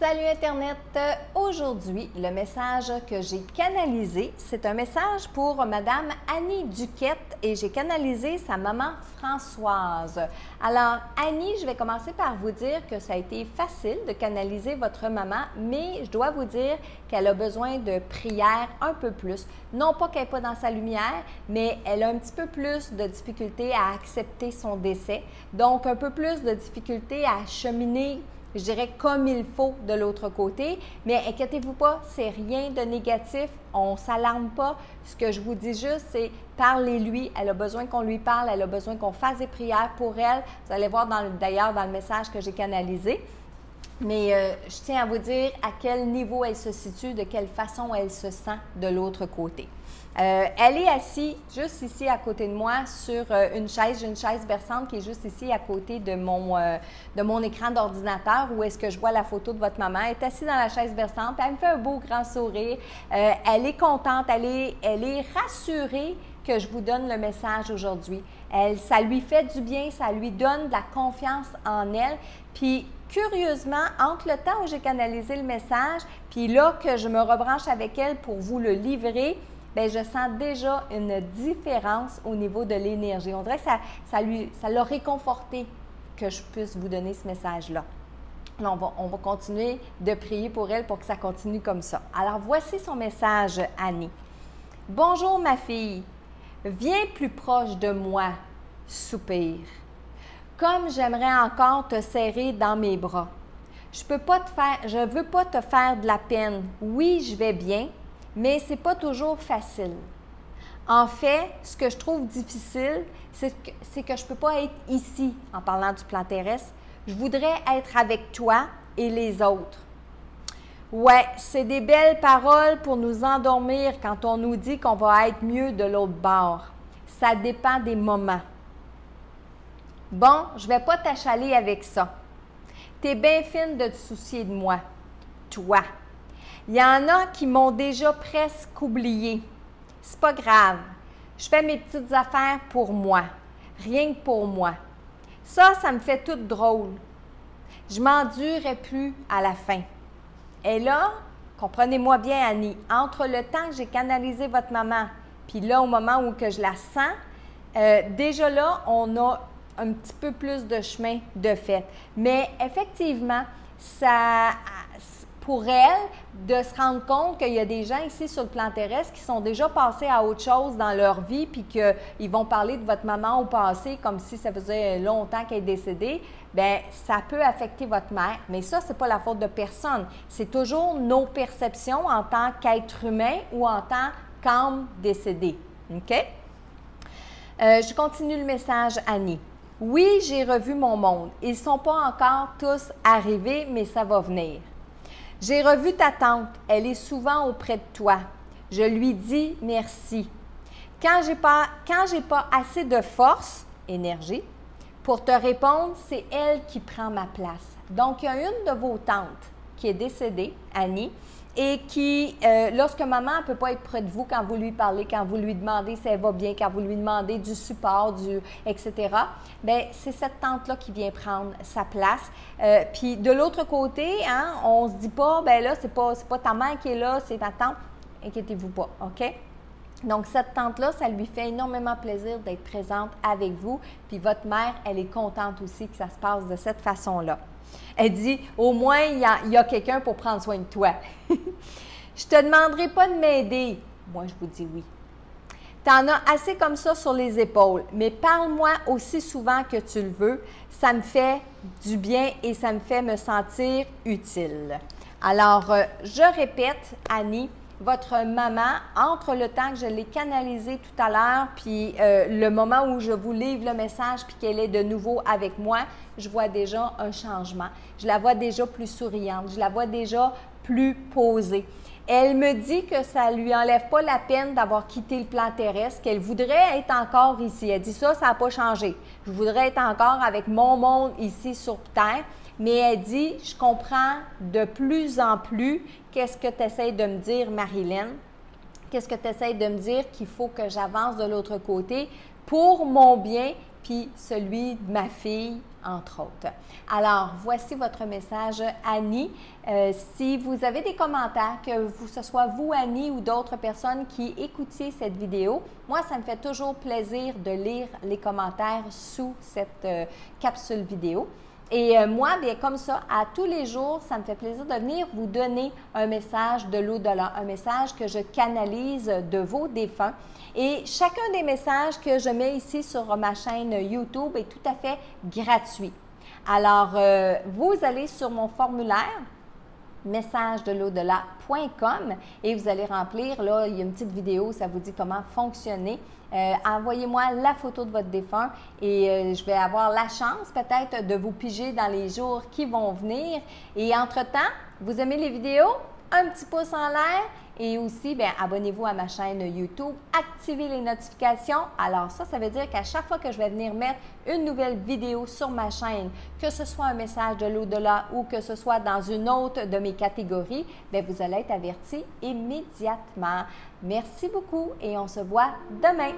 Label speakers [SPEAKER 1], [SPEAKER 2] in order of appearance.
[SPEAKER 1] Salut Internet! Aujourd'hui, le message que j'ai canalisé, c'est un message pour Madame Annie Duquette et j'ai canalisé sa maman Françoise. Alors, Annie, je vais commencer par vous dire que ça a été facile de canaliser votre maman, mais je dois vous dire qu'elle a besoin de prière un peu plus. Non pas qu'elle n'est pas dans sa lumière, mais elle a un petit peu plus de difficulté à accepter son décès, donc un peu plus de difficulté à cheminer, je dirais, comme il faut de l'autre côté. Mais inquiétez-vous pas, c'est rien de négatif, on ne s'alarme pas. Ce que je vous dis juste, c'est parlez-lui. Elle a besoin qu'on lui parle, elle a besoin qu'on fasse des prières pour elle. Vous allez voir d'ailleurs dans le message que j'ai canalisé. Mais je tiens à vous dire à quel niveau elle se situe, de quelle façon elle se sent de l'autre côté. Elle est assise juste ici à côté de moi sur une chaise. J'ai une chaise berçante qui est juste ici à côté de mon écran d'ordinateur où est-ce que je vois la photo de votre maman. Elle est assise dans la chaise berçante, elle me fait un beau grand sourire. Elle est contente, elle est rassurée que je vous donne le message aujourd'hui. Ça lui fait du bien, ça lui donne de la confiance en elle. Puis, curieusement, entre le temps où j'ai canalisé le message, puis là que je me rebranche avec elle pour vous le livrer, bien, je sens déjà une différence au niveau de l'énergie. On dirait que ça l'a réconforté que je puisse vous donner ce message-là. On va continuer de prier pour elle pour que ça continue comme ça. Alors, voici son message, Annie. « Bonjour, ma fille. Viens plus proche de moi, soupire. Comme j'aimerais encore te serrer dans mes bras. Je veux pas te faire de la peine. Oui, je vais bien, mais c'est pas toujours facile. En fait, ce que je trouve difficile, c'est que je peux pas être ici en parlant du plan terrestre. Je voudrais être avec toi et les autres. Ouais, c'est des belles paroles pour nous endormir quand on nous dit qu'on va être mieux de l'autre bord. Ça dépend des moments. Bon, je vais pas t'achaler avec ça. T'es bien fine de te soucier de moi. Toi. Il y en a qui m'ont déjà presque oublié. C'est pas grave. Je fais mes petites affaires pour moi. Rien que pour moi. Ça me fait tout drôle. Je m'endurerai plus à la fin. Et là, comprenez-moi bien, Annie, entre le temps que j'ai canalisé votre maman, puis là, au moment où que je la sens, déjà là, on a un petit peu plus de chemin de fait. Mais effectivement, pour elle, de se rendre compte qu'il y a des gens ici sur le plan terrestre qui sont déjà passés à autre chose dans leur vie, puis qu'ils vont parler de votre maman au passé comme si ça faisait longtemps qu'elle est décédée, bien, ça peut affecter votre mère. Mais ça, ce n'est pas la faute de personne. C'est toujours nos perceptions en tant qu'être humain ou en tant qu'âme décédée. OK? Je continue le message, Annie. Oui, j'ai revu mon monde. Ils ne sont pas encore tous arrivés, mais ça va venir. J'ai revu ta tante. Elle est souvent auprès de toi. Je lui dis merci. Quand j'ai pas assez de force, énergie, pour te répondre, c'est elle qui prend ma place. Donc, il y a une de vos tantes qui est décédée, Annie, et qui, lorsque maman ne peut pas être près de vous quand vous lui parlez, quand vous lui demandez si elle va bien, quand vous lui demandez du support, etc., bien, c'est cette tante-là qui vient prendre sa place. Puis de l'autre côté, hein, on ne se dit pas, bien là, c'est pas ta mère qui est là, c'est ta tante. Inquiétez-vous pas, OK? Donc, cette tante-là, ça lui fait énormément plaisir d'être présente avec vous. Puis votre mère, elle est contente aussi que ça se passe de cette façon-là. Elle dit, au moins, il y a quelqu'un pour prendre soin de toi. Je te demanderai pas de m'aider. Moi, je vous dis oui. Tu en as assez comme ça sur les épaules, mais parle-moi aussi souvent que tu le veux. Ça me fait du bien et ça me fait me sentir utile. Alors, je répète, Annie, votre maman, entre le temps que je l'ai canalisé tout à l'heure, puis le moment où je vous livre le message, puis qu'elle est de nouveau avec moi, je vois déjà un changement. Je la vois déjà plus souriante, je la vois déjà plus posée. Elle me dit que ça ne lui enlève pas la peine d'avoir quitté le plan terrestre, qu'elle voudrait être encore ici. Elle dit ça n'a pas changé. Je voudrais être encore avec mon monde ici sur Terre. Mais elle dit, je comprends de plus en plus qu'est-ce que tu essaies de me dire, Marilyn. Qu'est-ce que tu essaies de me dire qu'il faut que j'avance de l'autre côté pour mon bien puis celui de ma fille, entre autres. Alors, voici votre message, Annie. Si vous avez des commentaires, que ce soit vous, Annie, ou d'autres personnes qui écoutiez cette vidéo, moi, ça me fait toujours plaisir de lire les commentaires sous cette capsule vidéo. Et moi, bien comme ça, à tous les jours, ça me fait plaisir de venir vous donner un message de l'au-delà, un message que je canalise de vos défunts. Et chacun des messages que je mets ici sur ma chaîne YouTube est tout à fait gratuit. Alors, vous allez sur mon formulaire messagedelaudelà.com et vous allez remplir, là, il y a une petite vidéo, ça vous dit comment fonctionner. Envoyez-moi la photo de votre défunt et je vais avoir la chance peut-être de vous piger dans les jours qui vont venir. Et entre-temps, vous aimez les vidéos? Un petit pouce en l'air et aussi, bien, abonnez-vous à ma chaîne YouTube, activez les notifications. Alors ça veut dire qu'à chaque fois que je vais venir mettre une nouvelle vidéo sur ma chaîne, que ce soit un message de l'au-delà ou que ce soit dans une autre de mes catégories, bien, vous allez être averti immédiatement. Merci beaucoup et on se voit demain.